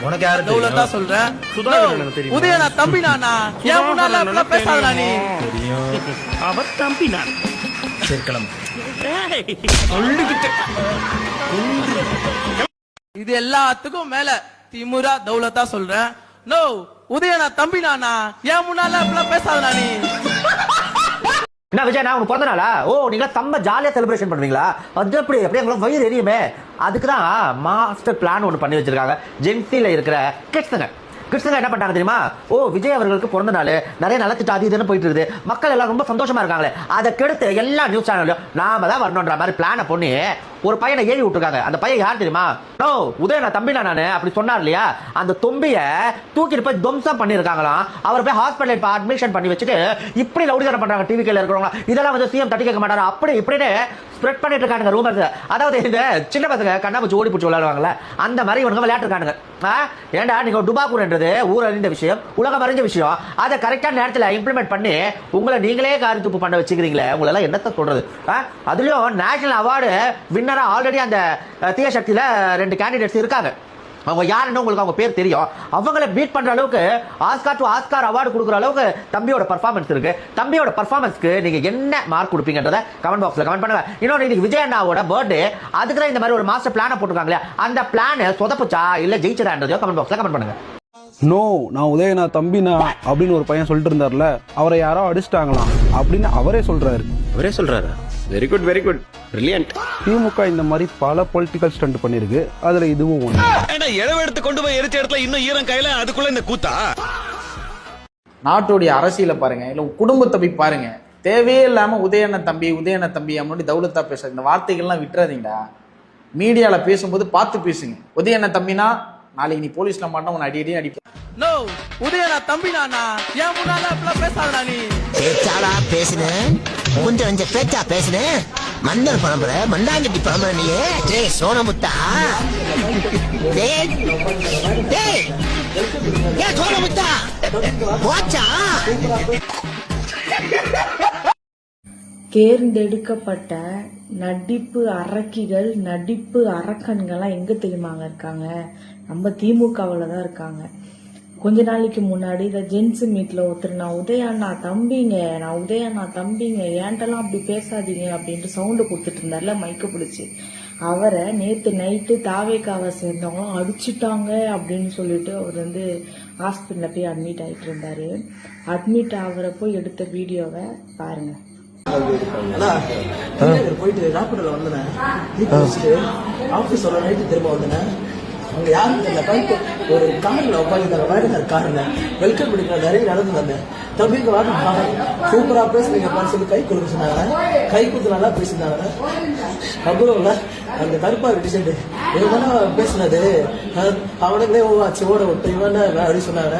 உனக்கு யாரு தௌலத்தா சொல்றேன். உதயனா தம்பி நானா? ஏன் முன்னால பேசாதடா நீ? அவர் தம்பி நான். சரி கிளம்பு. இது எல்லாத்துக்கும் மேல திமுரா தௌலத்தா சொல்றேன். நோ உதயனா தம்பி நானா? ஏன் முன்னால பேசாதடா நீ? என்ன விஜய், நான் உனக்கு பிறந்த நாளா? ஓ, நீங்களா செம்ம ஜாலியா செலிப்ரேஷன் பண்ணுவீங்களா? அது அப்படியே உங்களுக்கு வயிறு எரியுமே. அதுக்கு தான் மாஸ்டர் பிளான் ஒன்று பண்ணி வச்சிருக்காங்க. ஜென்சில இருக்கிற கிட்ஸுங்க என்ன பண்ணாங்க தெரியுமா? ஓ, விஜய் அவர்களுக்கு பிறந்த நாள், நிறைய நலத்திட்டு அது இதுன்னு போயிட்டு இருக்குது, மக்கள் எல்லாம் ரொம்ப சந்தோஷமா இருக்காங்களே, அதை கெடுத்து எல்லா நியூஸ் சேனல்லையும் நாம தான் வரணுன்ற மாதிரி பிளானை பண்ணி ஒரு பையனை ஏறி விட்டுருக்காங்க. அந்த பையன் யார் தெரியுமா? நோ உதயனா தம்பி நானு அப்படி சொன்னார் இல்லையா, அந்த தொம்பிய தூக்கிட்டு போய் துவம்சம் பண்ணிருக்காங்களாம். அவர் போய் ஹாஸ்பிட்டல் அட்மிஷன் பண்ணி வச்சுட்டு இப்படி லவுடிகாரம் பண்றாங்க டிவிக்கில் இருக்கிறவங்க. இதெல்லாம் வந்து சிஎம் தட்டி கேட்க மாட்டாரு, அப்படி இப்படின்னு ஸ்ப்ரெட் பண்ணிட்டு இருக்காங்க ரூமர்ஸ். அதாவது இந்த சின்ன பசங்க கண்ணாமூச்சி ஓடி பிடிச்சி விளையாடுவாங்கல்ல, அந்த மாதிரி இவங்க விளையாட்டு இருக்கானுங்க. ஏண்டா நீங்க டுபாக்கூர்ன்றது ஊர் அறிந்த விஷயம், உலகம் அறிஞ்ச விஷயம், அதை கரெக்டான நேரத்தில் இம்ப்ளிமெண்ட் பண்ணி உங்களை நீங்களே காரி துப்பு பண்ண வச்சுக்கிறீங்களே, உங்களெல்லாம் என்னத்த சொல்றது? அதுலயும் நேஷனல் அவார்டு வின்னரா ஆல்ரெடி அந்த தீய சக்தியில 2 கேண்டிடேட்ஸ் இருக்காங்க. அவங்க யாருன்னு உங்களுக்கு அவங்க பேர் தெரியும். அவங்கள பீட் பண்ற அளவுக்கு ஆஸ்கார் அவார்டு கொடுக்குற அளவுக்கு தம்பியோட பர்ஃபார்மன்ஸ் இருக்கு. தம்பியோட பர்ஃபார்மன்ஸ்க்கு நீங்க என்ன மார்க் கொடுப்பீங்கன்றத கமெண்ட் பாக்ஸ்ல கமெண்ட் பண்ணுங்க. இன்னொரு இன்னைக்கு விஜய் அண்ணாவோட பர்த்டே, அதுக்கு தான் இந்த மாதிரி ஒரு மாஸ்டர் பிளான போட்டுருக்காங்களே, அந்த பிளான் சொதப்புச்சா இல்ல ஜெயிச்சதான்றதையோ கமெண்ட் பாக்ஸ்ல கமெண்ட் பண்ணுங்க. நோ, நான் உதயனா தம்பினா அப்படின்னு ஒரு பையன் சொல்லிட்டு இருந்தார்ல, அவரை யாரோ அடிச்சிட்டாங்களாம் அப்படின்னு அவரே சொல்றாரு. Very good very good, brilliant. DMK இந்த மாதிரி பல பொலிட்டிக்கல் ஸ்டண்ட் பண்ணிருக்கு, அதுல இதுவும் ஒண்ணு. இளவு எடுத்து கொண்டு போய் எரிச்ச இடத்துல இன்னும் ஈரம் கையில, அதுக்குள்ள இந்த கூத்தா? நாட்டுடைய அரசியலை பாருங்க, இல்ல குடும்பத்தை போய் பாருங்க. தேவையே இல்லாம உதயன தம்பி அப்படின்னு தௌலத்தா பேச இந்த வார்த்தைகள்லாம் விட்டுறாதீங்கடா. மீடியால பேசும்போது பார்த்து பேசுங்க. உதயன தம்பினா நாளைக்கு நீ போலீஸ்ல மாட்டா உன்னை அடி அடிப்ப. நோ உதயனா தம்பி நானா? ஏன் முன்னால பேசாதடா நீ? பேச்சாடா பேசுனேன், கொஞ்சம் பேச்சா பேசுனேன். மன்னர் பரம்பரை, மண்டாங்கட்டி பரம்பரை நீயே. டேய் சோனமுத்தா, டேய் சோனமுத்தா போச்சா? தேர்ந்தெடுக்கப்பட்ட நடிப்பு அரக்கிகள், நடிப்பு அரக்கன்கள்லாம் எங்க தெரியுமாங்க இருக்காங்க? நம்ம திமுகவில் தான் இருக்காங்க. கொஞ்ச நாளைக்கு முன்னாடி இந்த ஜென்ஸ் மீட்ல ஒருத்தர் நான் உதயண்ணா தம்பிங்க ஏன்ட்டெல்லாம் அப்படி பேசாதீங்க அப்படின்ட்டு சவுண்டு கொடுத்துட்டு இருந்தார்ல மைக்க பிடிச்சி, அவரை நேற்று நைட்டு தாவேக்காவை சேர்ந்தவங்களும் அடிச்சுட்டாங்க அப்படின்னு சொல்லிட்டு அவர் வந்து ஹாஸ்பிட்டலில் போய் அட்மிட் ஆகிட்டு இருந்தாரு. அட்மிட் ஆகிற போய் எடுத்த வீடியோவை பாருங்க. போயிட்டு ராப்பிடல வந்தேன், ஆபீஸ் நைட்டு திரும்ப வந்தேன். அங்க யாரும் தெரியல, ஒரு கார்ல உட்காந்துருந்தாங்க, வேற கார்ல வெல்கம் பண்ணிக்கிற நிறைய நடந்து வந்தேன். தம்பிக்கு வாங்க சூப்பரா பேசுறீங்க சொல்லி கை கொடுக்க சொன்னாங்க. கை கொடுத்து நல்லா பேசினாங்க. அப்புறம் அந்த கருப்பா டிசைன் இவன் பேசினது அவனுங்களே ஆச்சு ஓட விட்டு இவன் அப்படி சொன்னாங்க.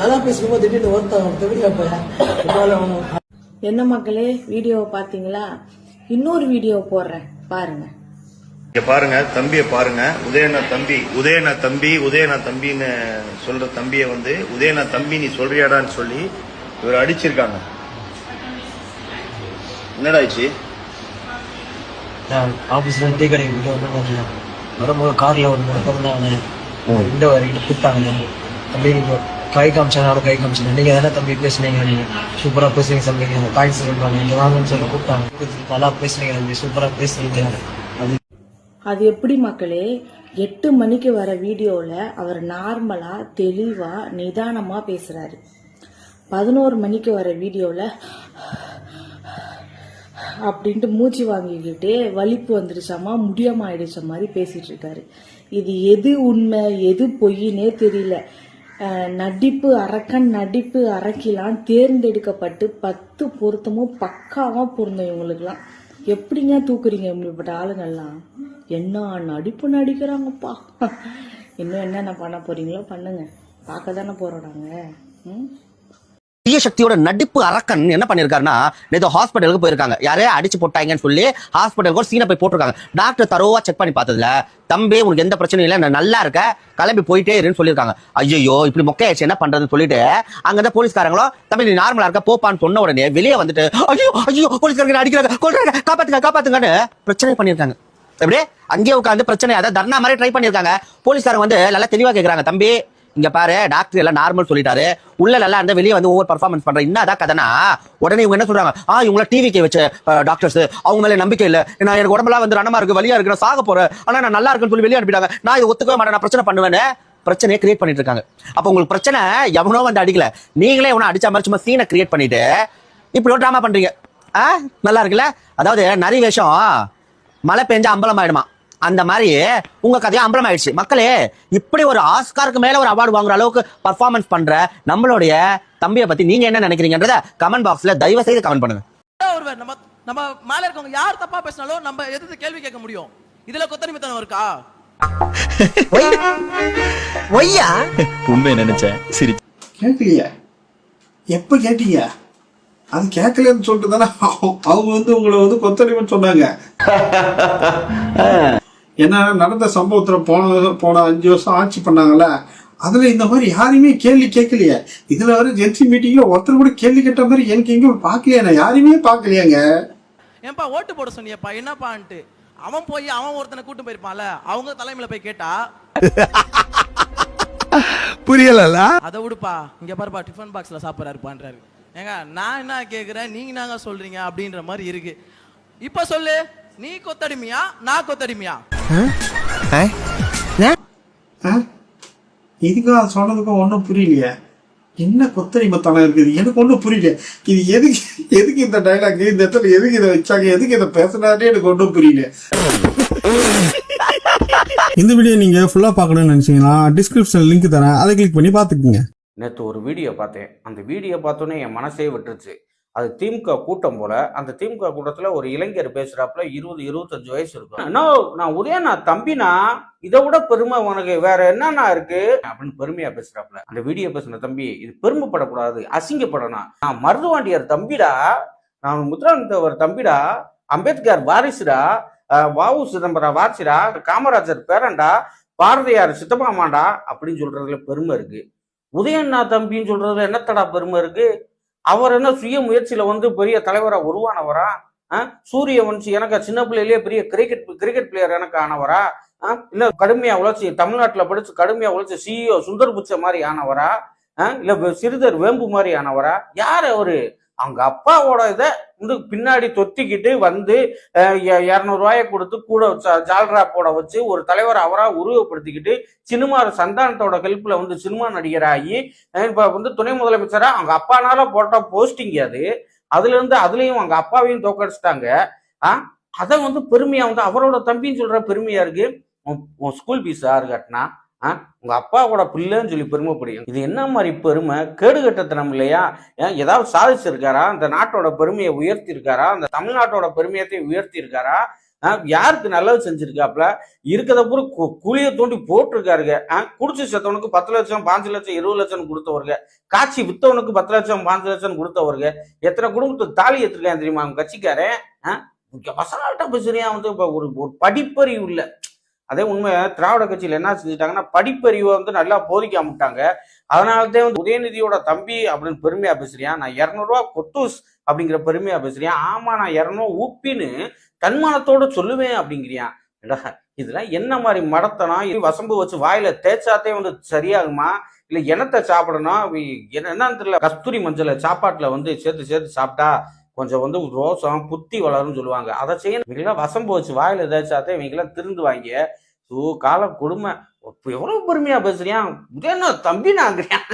நல்லா பேசும்போது திடீர்னு ஒருத்தன் என்ன மக்களே, வீடியோவை பாத்தீங்களா? இன்னொரு வீடியோ போடுறேன் பாருங்க. பாருங்க தம்பியை பாருங்க. உதயனா தம்பின்னு சொல்ற தம்பியை வந்து உதயனா தம்பி நீ சொல்றியாடான்னு சொல்லி இவர் அடிச்சிருக்காங்க. என்னடாச்சு? ஆபீஸ்ல டீ கடைக்கு வரும்போது கார்ல ஒரு இந்த வரைக்கும் கூப்பிட்டாங்க. தம்பி கை காமிச்சேன். நீங்க தானே தம்பி பேசுனீங்க, நீங்க சூப்பரா பேசுறீங்க தம்பி, தேங்க்ஸ் சொல்றாங்க. இங்க வாங்கன்னு சொல்லி கூப்பிட்டாங்க. நல்லா பேசுனீங்க தம்பி, சூப்பரா பேசுறீங்க. அது எப்படி மக்களே? 8 மணிக்கு வர வீடியோல அவர் நார்மலா தெளிவா நிதானமா பேசுறாரு. 11 மணிக்கு வர வீடியோல அப்படின்ட்டு மூச்சு வாங்கிக்கிட்டு வலிப்பு வந்துருச்சாமா, முடியாம ஆயிடுச்ச மாதிரி பேசிட்டு இருக்காரு. இது எது உண்மை எது பொய்னே தெரியல. நடிப்பு அரக்கன் நடிப்பு அரக்கிலாம் தேர்ந்தெடுக்கப்பட்டு 10 பொருத்தமும் பக்காவா பொருந்தும். இவங்களுக்குலாம் எப்படிங்க தூக்குறீங்க இப்படிப்பட்ட ஆளுங்கள்லாம்? என்ன நடிப்பு நடிக்கிறாங்கப்பா. இன்னும் என்னென்ன பண்ண போறீங்களோ பண்ணுங்க, பார்க்க தானே போறோம் நாங்க. தீய சக்தியோட நடிப்பு அரக்கன் என்ன பண்ணிருக்காருன்னா, நேற்று ஹாஸ்பிட்டலுக்கு போயிருக்காங்க. யாரே அடிச்சு போட்டாங்கன்னு சொல்லி ஹாஸ்பிட்டலுக்கு ஒரு சீனை போய் போட்டிருக்காங்க. டாக்டர் தரோவா செக் பண்ணி பார்த்ததுல, தம்பி உனக்கு எந்த பிரச்சனையும் இல்லை, நான் நல்லா இருக்க, கிளம்பி போயிட்டே இருன்னு சொல்லியிருக்காங்க. ஐயோ இப்படி மொக்கையாச்சு என்ன பண்றதுன்னு சொல்லிட்டு அங்கதான் போலீஸ்காரங்களும் தம்பி நீ நார்மலா இருக்க போப்பான்னு சொன்ன உடனே வெளியே வந்துட்டு ஐயோ போலீஸ்காரங்க அடிக்கிறாங்க, கொல்றாங்க, காப்பாத்துங்கன்னு பிரச்சனை பண்ணிருக்காங்க. எப்படியே அங்கேயே உட்காந்து பிரச்சனை அதாவது தர்ணா மாதிரி ட்ரை பண்ணிருக்காங்க. போலீஸ்காரங்க வந்து நல்லா தெளிவா கேக்குறாங்க, தம்பி இங்க பாரு டாக்டர் எல்லாம் நார்மல் சொல்லிட்டாரு, உள்ள நல்லா இருந்தா வெளியே வந்து ஓவர் பர்ஃபார்மன்ஸ் பண்ற என்னதான் கதைனா, உடனே இவங்க என்ன சொல்றாங்க, இவங்கள டிவிக்கு வச்ச டாக்டர்ஸ், அவங்க மேல நம்பிக்கை இல்ல, நான் எனக்கு உடம்பெல்லாம் வந்து ரணமா இருக்கு, வலியா இருக்கு, நான் சாக போறேன், ஆனா நான் நல்லா இருக்குன்னு சொல்லி வெளியே அனுப்பிட்டாங்க, நான் இதை ஒத்துக்கவே மாட்டேன், நான் பிரச்சனை பண்ணுவேன்னு பிரச்சனையை கிரியேட் பண்ணிட்டு இருக்காங்க. அப்ப உங்களுக்கு பிரச்சனை எவனோ வந்து அடிக்கல, நீங்களே எவனோ அடிச்ச மாதிரி சும்மா சீனை கிரியேட் பண்ணிட்டு இப்படி ஒரு டிராமா பண்றீங்க. நல்லா இருக்குல்ல? அதாவது நரி வேஷம் மழை பெஞ்சா அம்பலம் ஆயிடுமா, அந்த மாதிரி உங்க கதையா அம்பலம் ஆயிடுச்சு. மக்களே, இப்படி ஒரு ஆஸ்காருக்கு மேல ஒரு அவார்டு வாங்குற அளவுக்கு பர்ஃபார்மன்ஸ் பண்ற நம்மளுடைய தம்பியை பத்தி நீங்க என்ன நினைக்கிறீங்கன்றத கமெண்ட் பாக்ஸ்ல தயவு செய்து கமெண்ட் பண்ணுங்க. ஒருவர் நம்ம மேல இருக்கவங்க யார் தப்பா பேசினாலும் நம்ம எதிர்த்து கேள்வி கேட்க முடியும். இதுல கொத்தடிமைத்தனம் இருக்கா? ஒய்யா உண்மை நினைச்சேன் சரி கேட்கலையா? எப்ப கேட்டீங்க? அது கேட்கலன்னு சொல்லிட்டு தானே அவங்க வந்து உங்களை வந்து கொத்தடிமைன்னு சொன்னாங்க. ஏன்னா நடந்த சம்பவத்துல போன 5 வருஷம் ஆட்சி பண்ணாங்கல்ல, அதுல இந்த மாதிரி யாருமே கேள்வி கேட்கலையே. இதுல வர ஜென்சி மீட்டிங்ல ஒருத்தர் கூட கேள்வி கேட்ட மாதிரி எனக்கு எங்கேயும் பார்க்கலையா, நான் யாருமே பார்க்கலையாங்க. ஏன்பா ஓட்டு போட சொன்னியப்பா, என்னப்பான்ட்டு அவன் போய் அவன் ஒருத்தனை கூட்டு போயிருப்பான்ல, அவங்க தலைமையில போய் கேட்டா புரியல. அதை விடுப்பா, இங்க பாருப்பா டிஃபன் பாக்ஸ்ல சாப்பிடறாருப்பான்றாரு. ஏங்க நான் என்ன கேக்குறேன், நீங்க நாங்க சொல்றீங்க அப்படின்ற மாதிரி இருக்கு. இப்ப சொல்லு, நீ கொத்தடிமையா நான் கொத்தடிமையா? இதுக்கும் சொன்னதுக்கும் ஒன்றும் புரியலையே. என்ன கொத்தடிமைத்தனம் இருக்குது எனக்கு ஒன்றும் புரியல. இது எதுக்கு இந்த டைலாக் இந்த இடத்துல எதுக்கு இதை வச்சாங்க, எதுக்கு இதை பேசுனாலே எனக்கு ஒன்றும் புரியல. இந்த வீடியோ நீங்க ஃபுல்லா பார்க்கணும்னு நினைச்சீங்கன்னா டிஸ்கிரிப்ஷன் லிங்க் தரேன், அதை கிளிக் பண்ணி பாத்துக்கோங்க. நேற்று ஒரு வீடியோ பார்த்தேன். அந்த வீடியோ பார்த்தோன்னே என் மனசே விட்டுருச்சு. அது திமுக கூட்டம் போல. அந்த திமுக கூட்டத்துல ஒரு இளைஞர் பேசுறாப்புல, 20-25 வயசு இருக்கும். நான் உதயநாத் தம்பினா, இதை விட பெருமை உனக்கு வேற என்னன்னா இருக்கு அப்படின்னு பெருமையா பேசுறாப்புல. அந்த வீடியோ பேசுன தம்பி, இது பெருமைப்படக்கூடாது, அசிங்கப்படணும். நான் மருதுவாண்டியார் தம்பிடா, நான் முத்துராமலிங்கத்தேவர் தம்பிடா, அம்பேத்கர் வாரிசுடா, வாவு சிதம்பரம் வாரிசுடா, காமராஜர் பேரண்டா, பாரதியார் சித்தப்பாமாண்டா அப்படின்னு சொல்றதுல பெருமை இருக்கு. உதயநாத் தம்பின்னு சொல்றதுல என்னத்தடா பெருமை இருக்கு? அவர் என்ன சுய முயற்சியில வந்து பெரிய தலைவரா உருவானவரா? சூரிய வன்சி எனக்கு சின்ன பிள்ளையிலேயே பெரிய கிரிக்கெட் பிளேயர் எனக்கு ஆனவரா? இல்ல கடுமையா உழைச்சி தமிழ்நாட்டுல படிச்சு கடுமையா உழைச்சி CEO சுந்தர் புச்ச மாதிரி ஆனவரா? இல்ல சிறுதர் வேம்பு மாதிரி ஆனவரா? யாரு அவரு? அவங்க அப்பாவோட இதை வந்து பின்னாடி தொத்திக்கிட்டு வந்து 200 ரூபாயை கொடுத்து கூட ஜால்ரா போட வச்சு ஒரு தலைவர் அவரா உருவப்படுத்திக்கிட்டு சினிமா சந்தானத்தோட ஹெல்ப்ல வந்து சினிமா நடிகராகி இப்ப வந்து துணை முதலமைச்சரா அவங்க அப்பானால போட்ட போஸ்டிங் அதுலயும் அவங்க அப்பாவையும் தோக்கடிச்சிட்டாங்க. அதை வந்து பெருமையா வந்து அவரோட தம்பின்னு சொல்ற பெருமையா இருக்கு. ஸ்கூல் ஃபீஸ் யாரு கட்டினா? உங்க அப்பாவோட பிள்ளைன்னு சொல்லி பெருமைப்படியும். இது என்ன மாதிரி பெருமை? கேடுகட்டத்தனம் இல்லையா? ஏதாவது சாதிச்சிருக்காரா? அந்த நாட்டோட பெருமையை உயர்த்தி இருக்காரா? அந்த தமிழ்நாட்டோட பெருமையத்தை உயர்த்தி இருக்காரா? யாருக்கு நல்லது செஞ்சிருக்காப்ல? இருக்கிறத பூரா குழியை தோண்டி போட்டிருக்காருங்க. குடிச்சு செத்தவனுக்கு 10 லட்சம் 5 லட்சம் 20 லட்சம் கொடுத்தவருங்க. காட்சி வித்தவனுக்கு 10 லட்சம் 5 லட்சம் கொடுத்தவருங்க. எத்தனை குடும்பத்துக்கு தாலி ஏற்றிருக்கேன் தெரியுமா அவங்க கட்சிக்காரன்? வசனால்ட்டா பேசுறியா வந்து ஒரு படிப்பறிவு இல்லை. அதே உண்மை. திராவிட கட்சியில என்ன செஞ்சுட்டாங்கன்னா படிப்பறிவை வந்து நல்லா போதிக்காமட்டாங்க. அதனாலதான் வந்து உதயநிதியோட தம்பி அப்படின்னு பெருமையா பேசுறியான். நான் 200 ரூபா கொத்தூஸ் அப்படிங்கிற பெருமையா பேசுறியான். ஆமா நான் 200 ஊப்பின்னு தன்மானத்தோட சொல்லுவேன் அப்படிங்கிறியான். இதெல்லாம் என்ன மாதிரி மடத்தனா? இது வசம்பு வச்சு வாயில தேய்ச்சாத்தே வந்து சரியாகுமா? இல்ல எண்ணத்தை சாப்பிடணும் என்னன்னு தெரியல. கஸ்தூரி மஞ்சளை சாப்பாட்டுல வந்து சேர்த்து சாப்பிட்டா கொஞ்சம் வந்து ரோசம் புத்தி வளரும்னு சொல்லுவாங்க. அதை செய்யணும். இவங்கெல்லாம் வசம்பு வச்சு வாயில தேய்ச்சாத்தே இவங்கெல்லாம் திருந்துவாங்க. கால கொடுமை. எவ்வளவு பெருமையா பேசுறியான். உதயநாத் தம்பி நாங்கிறியான்.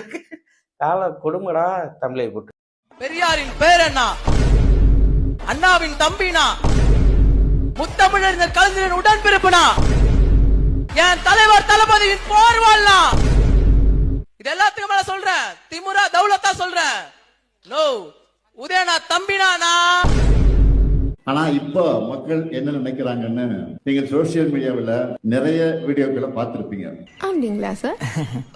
கால கொடுமைடா தமிழை போட்டு. பெரியாரின் பேர் என்ன? அண்ணாவின் தம்பினா, முத்தமிழர் கலைஞரின் உடன்பிறப்புனா, என் தலைவர் தளபதியின் போர்வாள்னா, இது எல்லாத்துக்கும் மேல சொல்றேன். திமுரா தௌலத்தா சொல்றேன். நோ, உதயநாத் தம்பினா. ஆனா இப்போ மக்கள் என்ன நினைக்கிறாங்கன்னு நீங்க சோசியல் மீடியாவில் நிறைய வீடியோக்களை பார்த்திருப்பீங்க. அப்படிங்களா சார்?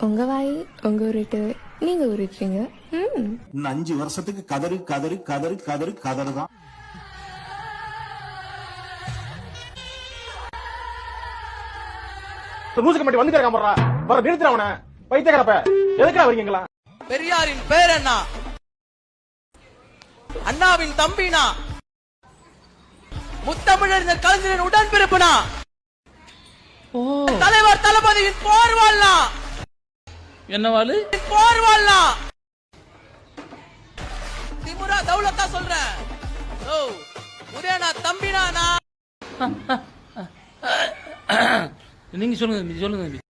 உங்க வாய் உங்க உருட்டு நீங்க உருட்டுறீங்க. இன்னும் 5 வருஷத்துக்கு கதறுதான். மூசு கமிட்டி வந்து வர நிறுத்துற அவனை பைத்தியக்காரப்ப எதுக்குடா வரீங்களா? பெரியாரின் பேர் என்ன? அண்ணாவின் தம்பினா, முத்தமிழறிஞர் கலைஞரின் உடன்பிறப்புனா தலைவர் தளபதியின் போர்வாள்னா என்ன வாழு போர்வாள்னா திமுரா தௌலத்தா சொல்றேன். ஓ உதயனா தம்பினா நான். நீங்க சொல்லுங்க